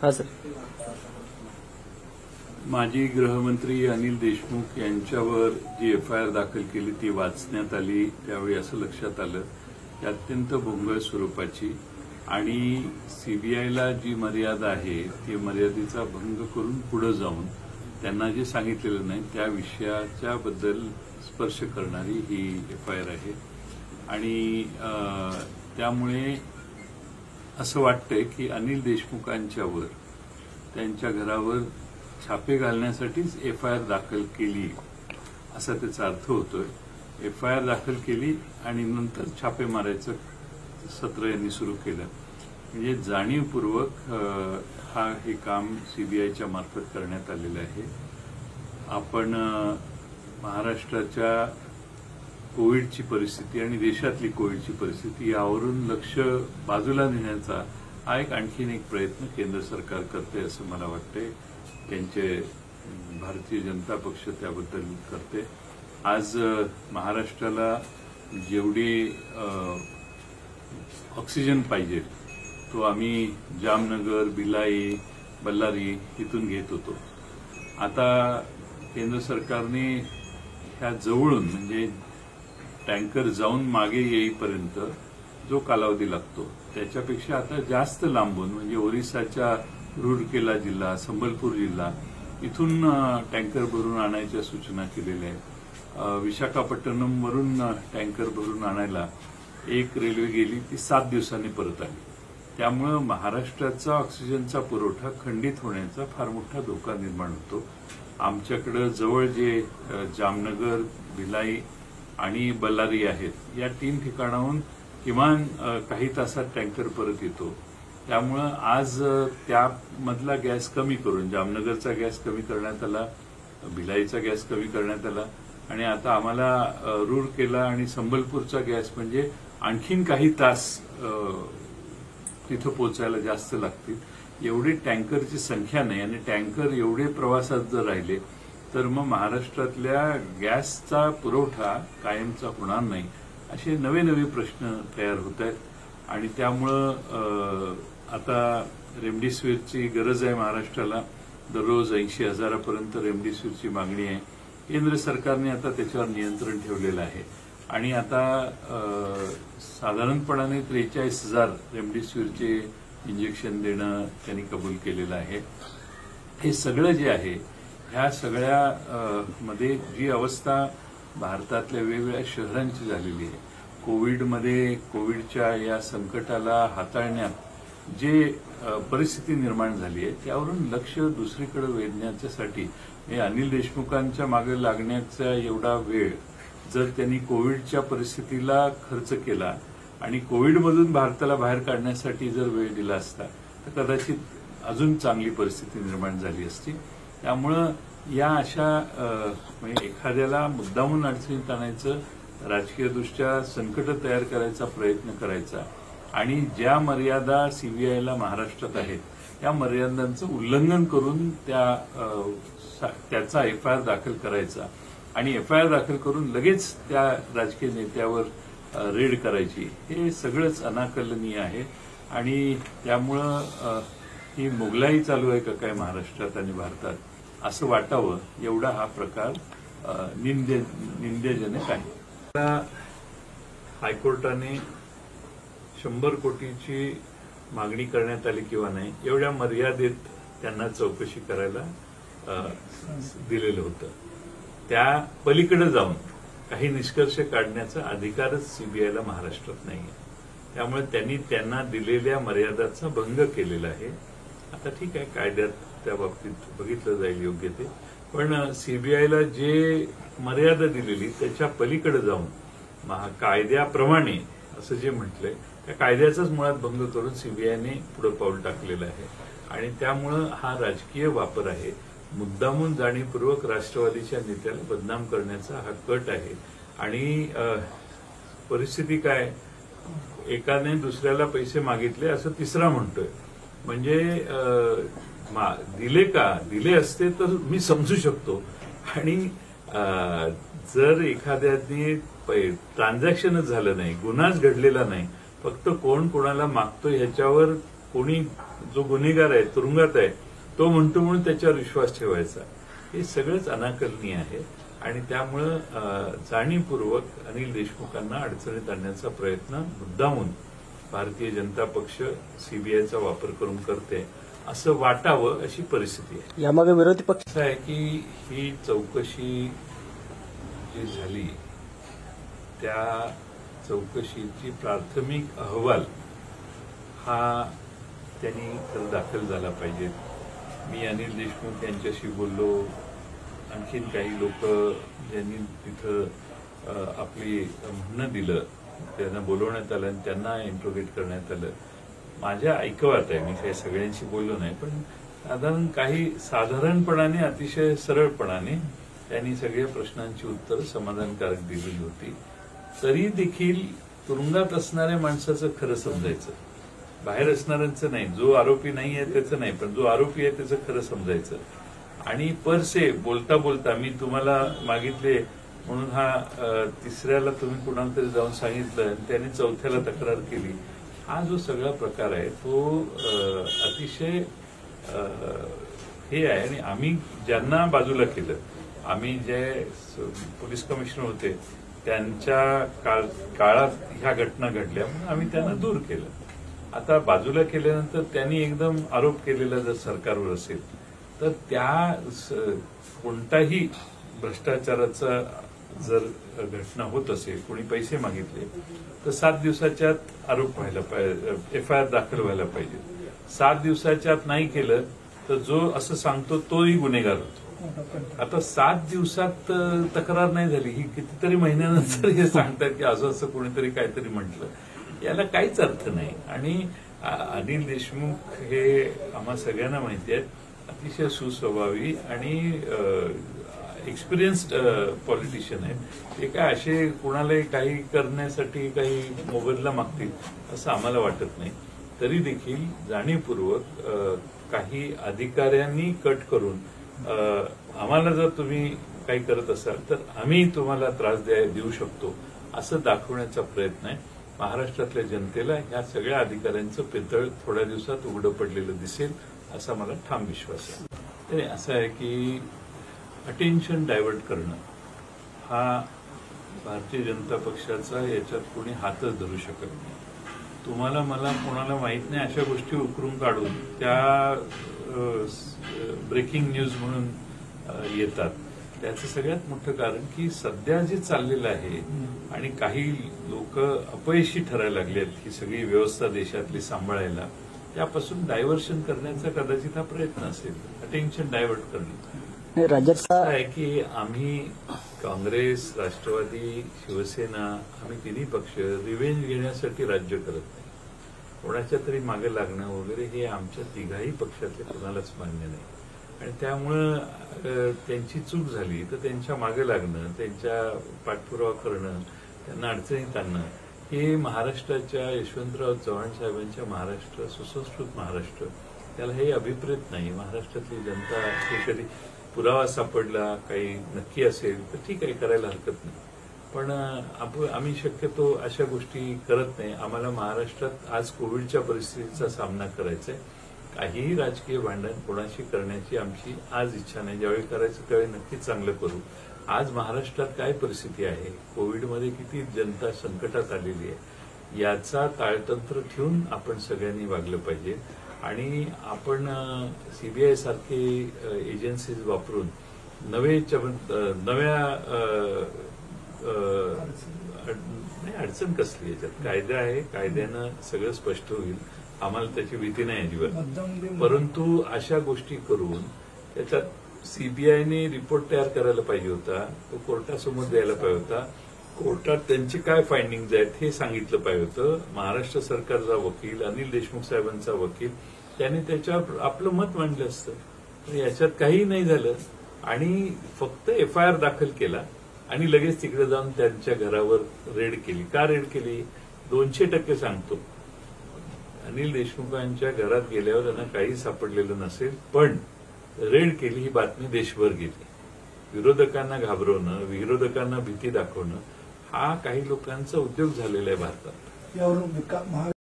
हाँ सर. माजी गृहमंत्री अनिल देशमुख यांच्यावर जी एफआयआर दाखल केली ती वाचण्यात आली. त्यावेळी असं लक्षात आलं की अत्यंत भोंगळ स्वरूपाची आणि सीबीआयला जी मर्यादा आहे ती मर्यादेचा भंग करून पुढे जाऊन त्यांना जे सांगितलेलं नाही त्या विषयाच्या बद्दल स्पर्श करणारी ही एफआयआर आहे. आणि त्यामुळे असं वाटतंय की अनिल देशमुखांच्यावर त्यांच्या घरावर छापे घालण्यासाठीच एफआयआर दाखल केली असा त्याचा अर्थ होतोय. एफआयआर दाखल केली आणि नंतर छापे मारायचं सत्र यांनी सुरू केलं. म्हणजे जाणीवपूर्वक हे काम सीबीआयच्या मार्फत करण्यात आलेलं आहे. आपण महाराष्ट्राच्या कोविडची परिस्थिती आणि देशातली कोविडची परिस्थिती यावरून लक्ष बाजूला नेण्याचा हा आणखीन एक प्रयत्न केंद्र सरकार करते असं मला वाटतंय. त्यांचे भारतीय जनता पक्ष त्याबद्दल करते. आज महाराष्ट्राला जेवढी ऑक्सिजन पाहिजे तो आम्ही जामनगर, भिलाई, बल्लारी इथून घेत होतो. आता केंद्र सरकारने ह्या जवळून म्हणजे टँकर जाऊन मागे येईपर्यंत जो कालावधी लागतो त्याच्यापेक्षा आता जास्त लांबून म्हणजे ओरिसाच्या रूरकेला जिल्हा, संबलपूर जिल्हा इथून टँकर भरून आणायच्या सूचना केलेल्या आहेत. विशाखापट्टणमवरून टँकर भरून आणायला एक रेल्वे गेली ती 7 दिवसांनी परत आली. त्यामुळे महाराष्ट्राचा ऑक्सिजनचा पुरवठा खंडित होण्याचा फार मोठा धोका निर्माण होतो. आमच्याकडे जवळ जे जामनगर, भिलाई आणि बल्लारी आहेत या 3 ठिकाणाहून किमान काही तासात टँकर परत येतो. त्यामुळे आज त्यामधला गॅस कमी करून जामनगरचा गॅस कमी करण्यात आला, भिलाईचा गॅस कमी करण्यात आला आणि आता आम्हाला रूरकेला आणि संबलपूरचा गॅस म्हणजे आणखीन काही तास तिथं पोचायला जास्त लागतील. एवढी टँकरची संख्या नाही आणि टँकर एवढे प्रवासात जर राहिले तर मग महाराष्ट्रातल्या गॅसचा पुरवठा कायमचा होणार नाही असे नवे नवे प्रश्न तयार होत आहेत. आणि त्यामुळं आता रेमडेसिवीरची गरज आहे महाराष्ट्राला. दररोज 80,000पर्यंत रेमडेसिवीरची मागणी आहे. केंद्र सरकारने आता त्याच्यावर नियंत्रण ठेवलेलं आहे आणि आता साधारणपणाने 43,000 रेमडेसिवीरचे इंजेक्शन देणं त्यांनी कबूल केलेलं आहे. हे सगळं जे आहे ह्या सगळ्या मध्ये जी अवस्था भारतातल्या वेगवेगळ्या शहरांची झालेली आहे, कोविडमध्ये कोविडच्या या संकटाला हाताळण्यात जे परिस्थिती निर्माण झाली आहे त्यावरून लक्ष दुसरीकडे वेधण्यासाठी अनिल देशमुखांच्या मागे लागण्याचा एवढा वेळ जर त्यांनी कोविडच्या परिस्थितीला खर्च केला आणि कोविडमधून भारताला बाहेर काढण्यासाठी जर वेळ दिला असता तर कदाचित अजून चांगली परिस्थिती निर्माण झाली असती. त्यामुळं या अशा म्हणजे एखाद्याला मुद्दामून अडचणीत आणायचं, राजकीयदृष्ट्या संकट तयार करायचा प्रयत्न करायचा आणि ज्या मर्यादा सीबीआयला महाराष्ट्रात आहेत त्या मर्यादांचं उल्लंघन करून त्याचा एफआयआर दाखल करायचा आणि एफआयआर दाखल करून लगेच त्या राजकीय नेत्यावर रेड करायची, हे सगळंच अनाकलनीय आहे. आणि त्यामुळं ही मोगलाई चालू आहे का काय महाराष्ट्रात आणि भारतात असं वाटावं एवढा हा प्रकार निंद्यजनक आहे. हायकोर्टाने 100 कोटीची मागणी करण्यात आली किंवा नाही एवढ्या मर्यादेत त्यांना चौकशी करायला दिलेलं होतं. त्या पलीकडे जाऊन काही निष्कर्ष काढण्याचा अधिकारच सीबीआयला महाराष्ट्रात नाहीये. त्यामुळे त्यांनी त्यांना दिलेल्या मर्यादाचा भंग केलेला आहे. आता ठीक आहे, कायद्यात त्या बाबतीत बघितलं जाईल योग्य ते, पण सीबीआयला जे मर्यादा दिलेली त्याच्या पलीकडे जाऊन कायद्याप्रमाणे असं जे म्हटलंय त्या कायद्याचाच मुळात भंग करून सीबीआयने पुढे पाऊल टाकलेलं आहे. आणि त्यामुळं हा राजकीय वापर आहे. मुद्दामून जाणीवपूर्वक राष्ट्रवादीच्या नेत्याला बदनाम करण्याचा हा कट आहे. आणि परिस्थिती काय, एकाने दुसऱ्याला पैसे मागितले असं तिसरा म्हणतोय. म्हणजे दिले असते तर मी समजू शकतो. आणि जर एखाद्याने ट्रान्झॅक्शनच झालं नाही, गुन्हाच घडलेला नाही, फक्त कोण कोणाला मागतो ह्याच्यावर कोणी जो गुन्हेगार आहे, तुरुंगात आहे, तो म्हणतो म्हणून त्याच्यावर विश्वास ठेवायचा, हे सगळंच अनाकलनीय आहे. आणि त्यामुळं जाणीवपूर्वक अनिल देशमुखांना अडचणीत आणण्याचा प्रयत्न मुद्दामून भारतीय जनता पक्ष सीबीआयचा वापर करून करते असं वाटावं अशी परिस्थिती आहे. यामागे विरोधी पक्ष असं आहे की ही चौकशी जी झाली त्या चौकशीची प्राथमिक अहवाल हा त्यांनी खरं दाखल झाला पाहिजे. मी अनिल देशमुख यांच्याशी बोललो, आणखीन काही लोक ज्यांनी तिथं आपली म्हणणं दिलं त्यांना बोलवण्यात आलं आणि त्यांना इंट्रोगेट करण्यात आलं. माझ्या ऐकवात आहे, मी काही सगळ्यांशी बोललो नाही, पण काही साधारणपणाने अतिशय सरळपणाने त्यांनी सगळ्या प्रश्नांची उत्तरं समाधानकारक दिलेली होती. तरी देखील तुरुंगात असणाऱ्या माणसाचं खरं समजायचं, बाहेर असणाऱ्यांचं नाही. जो आरोपी नाही आहे त्याचं नाही, पण जो आरोपी आहे त्याचं खरं समजायचं. आणि परसे बोलता बोलता मी तुम्हाला मागितले म्हणून हा तिसऱ्याला तुम्ही कुणाला तरी जाऊन सांगितलं आणि त्याने चौथ्याला तक्रार केली, हा जो सगळा प्रकार आहे तो अतिशय हे आहे. आणि आम्ही ज्यांना बाजूला केलं, आम्ही जे पोलीस कमिशनर होते त्यांच्या काळात ह्या घटना घडल्या म्हणून आम्ही त्यांना दूर केलं. आता बाजूला केल्यानंतर त्यांनी एकदम आरोप केलेला जर सरकारवर असेल तर त्या कोणताही भ्रष्टाचाराचा जर घटना होत असेल, कोणी पैसे मागितले तर 7 दिवसाच्या आत आरोप व्हायला पाहिजे, एफआयआर दाखल व्हायला पाहिजे. 7 दिवसाच्या आत नाही केलं तर जो असं सांगतो तोही गुन्हेगार होतो. आता 7 दिवसात तक्रार नाही झाली, ही कितीतरी महिन्यानंतर हे सांगतात की असं असं कोणीतरी काहीतरी म्हटलं, याला काहीच अर्थ नाही. आणि अनिल देशमुख हे आम्हा सगळ्यांना माहिती आहेत, अतिशय सुस्वभावी आणि एक्सपिरियन्स्ड पॉलिटिशियन आहेत. ते काय असे कुणालाही काही करण्यासाठी काही मोबदला मागतील असं आम्हाला वाटत नाही. तरी देखील जाणीवपूर्वक काही अधिकाऱ्यांनी कट करून आम्हाला जर तुम्ही काही करत असाल तर आम्ही तुम्हाला त्रास देऊ शकतो असं दाखवण्याचा प्रयत्न आहे. महाराष्ट्रातल्या जनतेला ह्या सगळ्या अधिकाऱ्यांचं पितळ थोड्या दिवसात उघडं पडलेलं दिसेल असा मला ठाम विश्वास आहे. तरी असं आहे की अटेन्शन डायव्हर्ट करणं हा भारतीय जनता पक्षाचा याच्यात कोणी हातच धरू शकत नाही. तुम्हाला मला कोणाला माहित नाही अशा गोष्टी उकरून काढून त्या ब्रेकिंग न्यूज म्हणून येतात. त्याचं सगळ्यात मोठं कारण की सध्या जे चाललेलं आहे आणि काही लोक अपयशी ठरायला लागलेत ही सगळी व्यवस्था देशातली सांभाळायला, त्यापासून डायव्हर्शन करण्याचा कदाचित हा प्रयत्न असेल, अटेन्शन डायव्हर्ट करणं. राज्यात आहे की आम्ही काँग्रेस, राष्ट्रवादी, शिवसेना आम्ही तिन्ही पक्ष रिव्हेंज घेण्यासाठी राज्य करत नाही. कोणाच्या तरी मागे लागणं वगैरे हे आमच्या तिघाही पक्षातल्या कोणालाच मान्य नाही. आणि त्यामुळं त्यांची चूक झाली तर त्यांच्या मागे लागणं, त्यांच्या पाठपुरावा करणं, त्यांना अडचणीत आणणं हे महाराष्ट्राच्या यशवंतराव चव्हाण साहेबांच्या महाराष्ट्र, सुसंस्कृत महाराष्ट्र, त्याला हे अभिप्रेत नाही. महाराष्ट्रातली जनता हे कधी पुरावा सापडला काही नक्की असेल तर ठीक आहे, करायला हरकत नाही. पण आम्ही शक्यतो अशा गोष्टी करत नाही. आम्हाला महाराष्ट्रात आज कोविडच्या परिस्थितीचा सामना करायचा आहे. काहीही राजकीय भांडण कोणाशी करण्याची आमची आज इच्छा नाही. ज्यावेळी करायचं त्यावेळी नक्कीच चांगलं करू. आज महाराष्ट्रात काय परिस्थिती आहे, कोविडमध्ये किती जनता संकटात आलेली आहे, याचा ताळतंत्र ठेवून आपण सगळ्यांनी वागलं पाहिजे. आणि आपण सीबीआय सारखे एजन्सीज वापरून नव्या अडचण कसली याच्यात, कायदा आहे, कायद्यानं सगळं स्पष्ट होईल, आम्हाला त्याची भीती नाही अजिबात. परंतु अशा गोष्टी करून त्याच्यात सीबीआयने रिपोर्ट तयार करायला पाहिजे होता, तो कोर्टासमोर द्यायला पाहिजे होता, कोर्टात त्यांचे काय फाइंडिंग्ज आहेत हे सांगितलं पाहिजे होतं. महाराष्ट्र सरकारचा वकील, अनिल देशमुख साहेबांचा वकील, त्यांनी त्याच्यावर आपलं मत मांडलं असतं. पण याच्यात काही नाही झालं आणि फक्त एफआयआर दाखल केला आणि लगेच तिकडे जाऊन त्यांच्या घरावर रेड केली. का रेड केली? 200% सांगतो, अनिल देशमुखांच्या घरात गेल्यावर त्यांना काही सापडलेलं नसेल, पण रेड केली ही बातमी देशभर गेली. विरोधकांना घाबरवणं, विरोधकांना भीती दाखवणं हा काही लोकांचा उद्योग झालेला आहे भारतात.